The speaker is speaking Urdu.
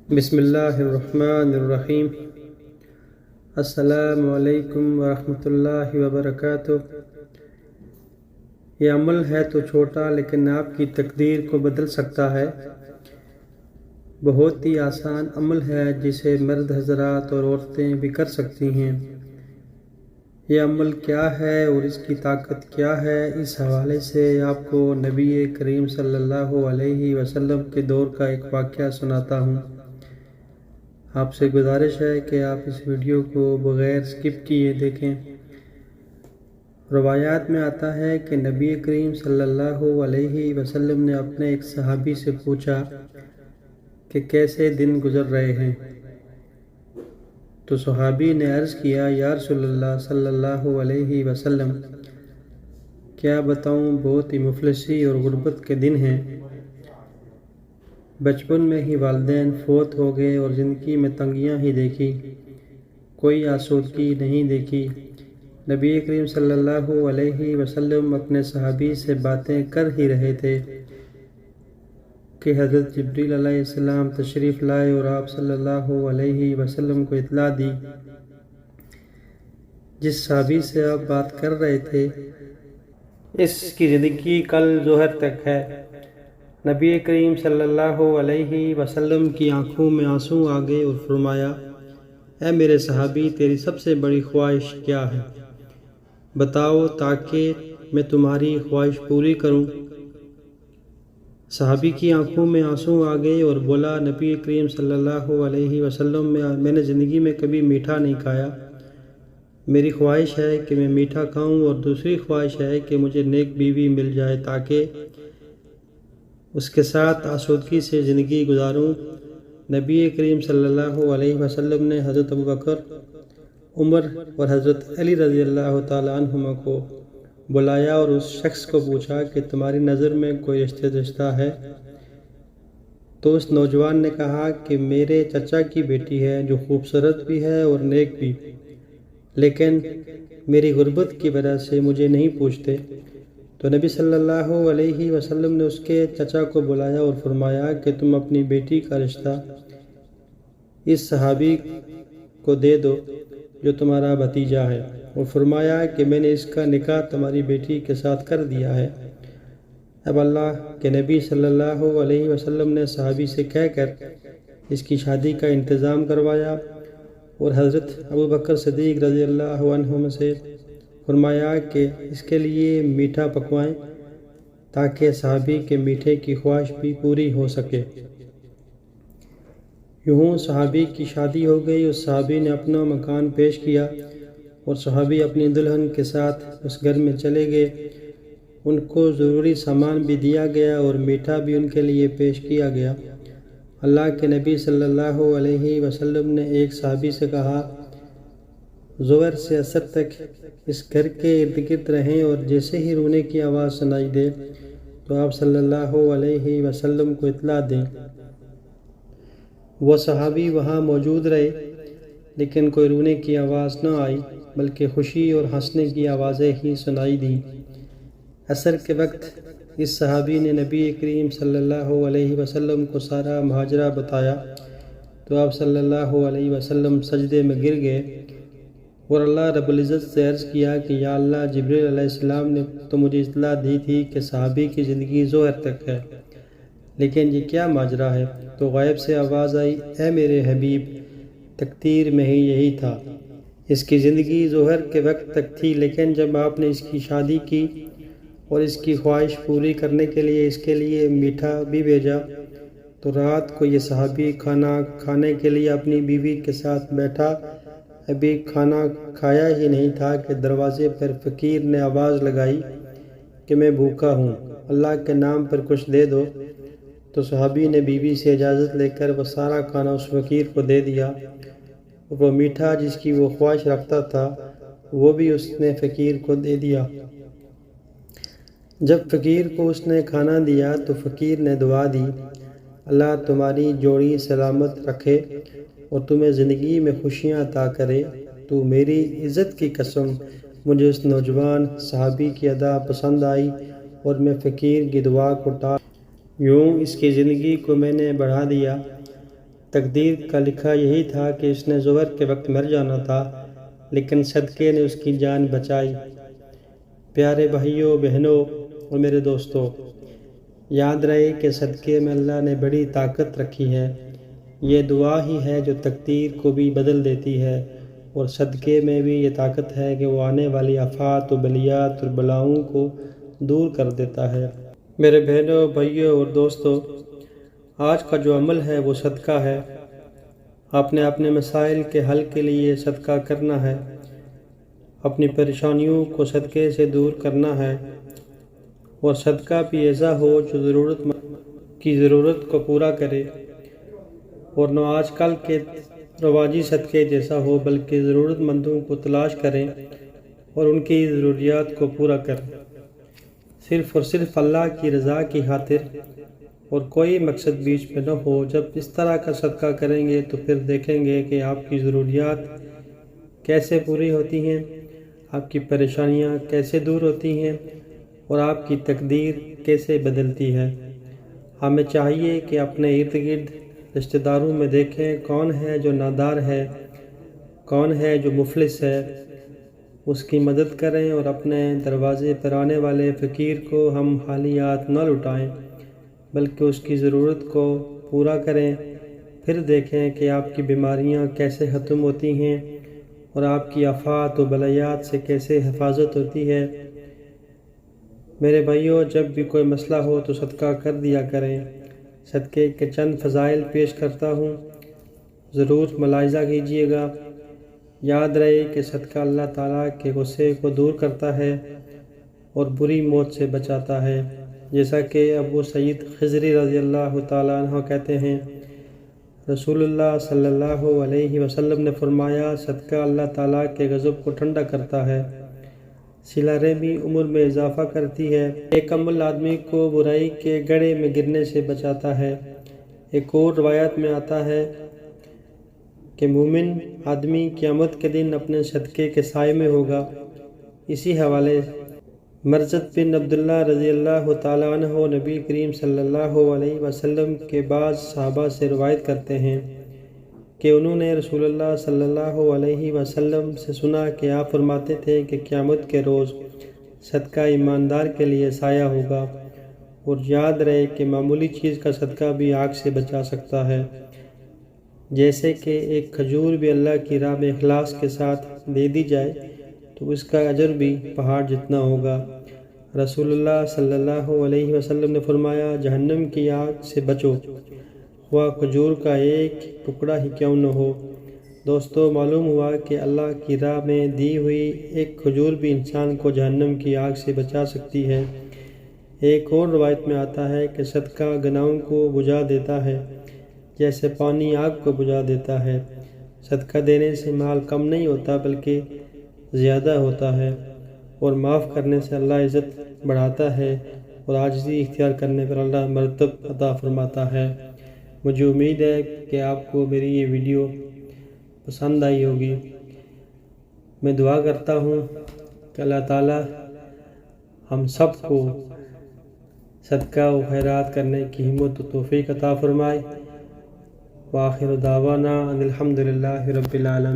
بسم اللہ الرحمن الرحیم۔ السلام علیکم ورحمۃ اللہ وبرکاتہ۔ یہ عمل ہے تو چھوٹا لیکن آپ کی تقدیر کو بدل سکتا ہے۔ بہت ہی آسان عمل ہے جسے مرد حضرات اور عورتیں بھی کر سکتی ہیں۔ یہ عمل کیا ہے اور اس کی طاقت کیا ہے، اس حوالے سے آپ کو نبی کریم صلی اللہ علیہ وسلم کے دور کا ایک واقعہ سناتا ہوں۔ آپ سے گزارش ہے کہ آپ اس ویڈیو کو بغیر سکپ کیے دیکھیں۔ روایات میں آتا ہے کہ نبی کریم صلی اللہ علیہ وسلم نے اپنے ایک صحابی سے پوچھا کہ کیسے دن گزر رہے ہیں، تو صحابی نے عرض کیا، یا رسول اللہ صلی اللہ علیہ وسلم، کیا بتاؤں، بہت ہی مفلسی اور غربت کے دن ہیں۔ بچپن میں ہی والدین فوت ہو گئے اور زندگی میں تنگیاں ہی دیکھی، کوئی آسودگی نہیں دیکھی۔ نبی کریم صلی اللہ علیہ وسلم اپنے صحابی سے باتیں کر ہی رہے تھے کہ حضرت جبریل علیہ السلام تشریف لائے اور آپ صلی اللہ علیہ وسلم کو اطلاع دی۔ جس صحابی سے آپ بات کر رہے تھے اس کی زندگی کل ظہر تک ہے۔ نبی کریم صلی اللہ علیہ وسلم کی آنکھوں میں آنسو آ گئے اور فرمایا، اے میرے صحابی، تیری سب سے بڑی خواہش کیا ہے؟ بتاؤ تاکہ میں تمہاری خواہش پوری کروں۔ صحابی کی آنکھوں میں آنسو آ گئے اور بولا، نبی کریم صلی اللہ علیہ وسلم، میں نے زندگی میں کبھی میٹھا نہیں کھایا۔ میری خواہش ہے کہ میں میٹھا کھاؤں، اور دوسری خواہش ہے کہ مجھے نیک بیوی مل جائے تاکہ اس کے ساتھ آسودگی سے زندگی گزاروں۔ نبی کریم صلی اللہ علیہ وسلم نے حضرت ابوبکر، عمر اور حضرت علی رضی اللہ تعالیٰ عنہما کو بلایا اور اس شخص کو پوچھا کہ تمہاری نظر میں کوئی رشتہ ہے؟ تو اس نوجوان نے کہا کہ میرے چچا کی بیٹی ہے جو خوبصورت بھی ہے اور نیک بھی، لیکن میری غربت کی وجہ سے مجھے نہیں پوچھتے۔ تو نبی صلی اللہ علیہ وسلم نے اس کے چچا کو بلایا اور فرمایا کہ تم اپنی بیٹی کا رشتہ اس صحابی کو دے دو جو تمہارا بھتیجا ہے، اور فرمایا کہ میں نے اس کا نکاح تمہاری بیٹی کے ساتھ کر دیا ہے۔ اب اللہ کے نبی صلی اللہ علیہ وسلم نے صحابی سے کہہ کر اس کی شادی کا انتظام کروایا، اور حضرت ابوبکر صدیق رضی اللہ عنہم سے فرمایا کہ اس کے لیے میٹھا پکوائیں تاکہ صحابی کے میٹھے کی خواہش بھی پوری ہو سکے۔ یوں صحابی کی شادی ہو گئی۔ اس صحابی نے اپنا مکان پیش کیا اور صحابی اپنی دلہن کے ساتھ اس گھر میں چلے گئے۔ ان کو ضروری سامان بھی دیا گیا اور میٹھا بھی ان کے لیے پیش کیا گیا۔ اللہ کے نبی صلی اللہ علیہ وسلم نے ایک صحابی سے کہا، ظہر سے عصر تک اس گھر کے ارد گرد رہیں، اور جیسے ہی رونے کی آواز سنائی دے تو آپ صلی اللہ علیہ وسلم کو اطلاع دیں۔ وہ صحابی وہاں موجود رہے، لیکن کوئی رونے کی آواز نہ آئی، بلکہ خوشی اور ہنسنے کی آوازیں ہی سنائی دیں۔ عصر کے وقت اس صحابی نے نبی کریم صلی اللہ علیہ وسلم کو سارا ماجرا بتایا، تو آپ صلی اللہ علیہ وسلم سجدے میں گر گئے اور اللہ رب العزت سے عرض کیا کہ یا اللہ، جبریل علیہ السلام نے تو مجھے اطلاع دی تھی کہ صحابی کی زندگی ظہر تک ہے، لیکن یہ کیا ماجرا ہے؟ تو غیب سے آواز آئی، اے میرے حبیب، تقدیر میں ہی یہی تھا۔ اس کی زندگی ظہر کے وقت تک تھی، لیکن جب آپ نے اس کی شادی کی اور اس کی خواہش پوری کرنے کے لیے اس کے لیے میٹھا بھی بھیجا، تو رات کو یہ صحابی کھانا کھانے کے لیے اپنی بیوی کے ساتھ بیٹھا، ابھی کھانا کھایا ہی نہیں تھا کہ دروازے پر فقیر نے آواز لگائی کہ میں بھوکا ہوں، اللہ کے نام پر کچھ دے دو۔ تو صحابی نے بیوی سے اجازت لے کر وہ سارا کھانا اس فقیر کو دے دیا، اور وہ میٹھا جس کی وہ خواہش رکھتا تھا وہ بھی اس نے فقیر کو دے دیا۔ جب فقیر کو اس نے کھانا دیا تو فقیر نے دعا دی، اللہ تمہاری جوڑی سلامت رکھے اور تمہیں زندگی میں خوشیاں عطا کرے۔ تو میری عزت کی قسم، مجھے اس نوجوان صحابی کی ادا پسند آئی اور میں فقیر کی دعا کو ٹال یوں اس کی زندگی کو میں نے بڑھا دیا تقدیر کا لکھا یہی تھا کہ اس نے ظہر کے وقت مر جانا تھا، لیکن صدقے نے اس کی جان بچائی۔ پیارے بھائیوں، بہنوں اور میرے دوستوں، یاد رہے کہ صدقے میں اللہ نے بڑی طاقت رکھی ہے۔ یہ دعا ہی ہے جو تقدیر کو بھی بدل دیتی ہے، اور صدقے میں بھی یہ طاقت ہے کہ وہ آنے والی آفات و بلیات اور بلاؤں کو دور کر دیتا ہے۔ میرے بہنوں، بھائیوں اور دوستوں، آج کا جو عمل ہے وہ صدقہ ہے۔ آپ نے اپنے مسائل کے حل کے لیے صدقہ کرنا ہے، اپنی پریشانیوں کو صدقے سے دور کرنا ہے، اور صدقہ بھی ایسا ہو جو ضرورت مند کی ضرورت کو پورا کرے، اور نہ آج کل کے رواجی صدقے جیسا ہو، بلکہ ضرورت مندوں کو تلاش کریں اور ان کی ضروریات کو پورا کریں، صرف اور صرف اللہ کی رضا کی خاطر، اور کوئی مقصد بیچ میں نہ ہو۔ جب اس طرح کا صدقہ کریں گے تو پھر دیکھیں گے کہ آپ کی ضروریات کیسے پوری ہوتی ہیں، آپ کی پریشانیاں کیسے دور ہوتی ہیں، اور آپ کی تقدیر کیسے بدلتی ہے۔ ہمیں چاہیے کہ اپنے ارد گرد رشتہ داروں میں دیکھیں کون ہے جو نادار ہے، کون ہے جو مفلس ہے، اس کی مدد کریں، اور اپنے دروازے پر آنے والے فقیر کو ہم خالیات نہ لٹائیں بلکہ اس کی ضرورت کو پورا کریں۔ پھر دیکھیں کہ آپ کی بیماریاں کیسے ختم ہوتی ہیں اور آپ کی آفات و بلیات سے کیسے حفاظت ہوتی ہے۔ میرے بھائیوں، جب بھی کوئی مسئلہ ہو تو صدقہ کر دیا کریں۔ صدقے کے چند فضائل پیش کرتا ہوں، ضرور ملاحظہ کیجیے گا۔ یاد رہے کہ صدقہ اللہ تعالیٰ کے غصے کو دور کرتا ہے اور بری موت سے بچاتا ہے، جیسا کہ ابو سعید خضری رضی اللہ تعالیٰ عنہ کہتے ہیں، رسول اللہ صلی اللہ علیہ وسلم نے فرمایا، صدقہ اللہ تعالیٰ کے غضب کو ٹھنڈا کرتا ہے، صلہ رحمی عمر میں اضافہ کرتی ہے، ایک عمل آدمی کو برائی کے گڑھے میں گرنے سے بچاتا ہے۔ ایک اور روایت میں آتا ہے کہ مومن آدمی قیامت کے دن اپنے صدقے کے سائے میں ہوگا۔ اسی حوالے مرزد بن عبداللہ رضی اللہ تعالیٰ عنہ نبی کریم صلی اللہ علیہ وسلم کے بعض صحابہ سے روایت کرتے ہیں کہ انہوں نے رسول اللہ صلی اللہ علیہ وسلم سے سنا کہ آپ فرماتے تھے کہ قیامت کے روز صدقہ ایماندار کے لیے سایہ ہوگا، اور یاد رہے کہ معمولی چیز کا صدقہ بھی آگ سے بچا سکتا ہے، جیسے کہ ایک کھجور بھی اللہ کی راہ میں اخلاص کے ساتھ دے دی جائے تو اس کا اجر بھی پہاڑ جتنا ہوگا۔ رسول اللہ صلی اللہ علیہ وسلم نے فرمایا، جہنم کی آگ سے بچو، خواہ کھجور کا ایک ٹکڑا ہی کیوں نہ ہو۔ دوستو، معلوم ہوا کہ اللہ کی راہ میں دی ہوئی ایک کھجور بھی انسان کو جہنم کی آگ سے بچا سکتی ہے۔ ایک اور روایت میں آتا ہے کہ صدقہ گناہوں کو بجھا دیتا ہے، جیسے پانی آگ کو بجھا دیتا ہے۔ صدقہ دینے سے مال کم نہیں ہوتا بلکہ زیادہ ہوتا ہے، اور معاف کرنے سے اللہ عزت بڑھاتا ہے، اور عاجزی اختیار کرنے پر اللہ مرتب عطا فرماتا ہے۔ مجھے امید ہے کہ آپ کو میری یہ ویڈیو پسند آئی ہوگی۔ میں دعا کرتا ہوں کہ اللہ تعالیٰ ہم سب کو صدقہ و خیرات کرنے کی ہمت و توفیق عطا فرمائے۔ وآخر دعوانا ان الحمد للہ رب العالمین۔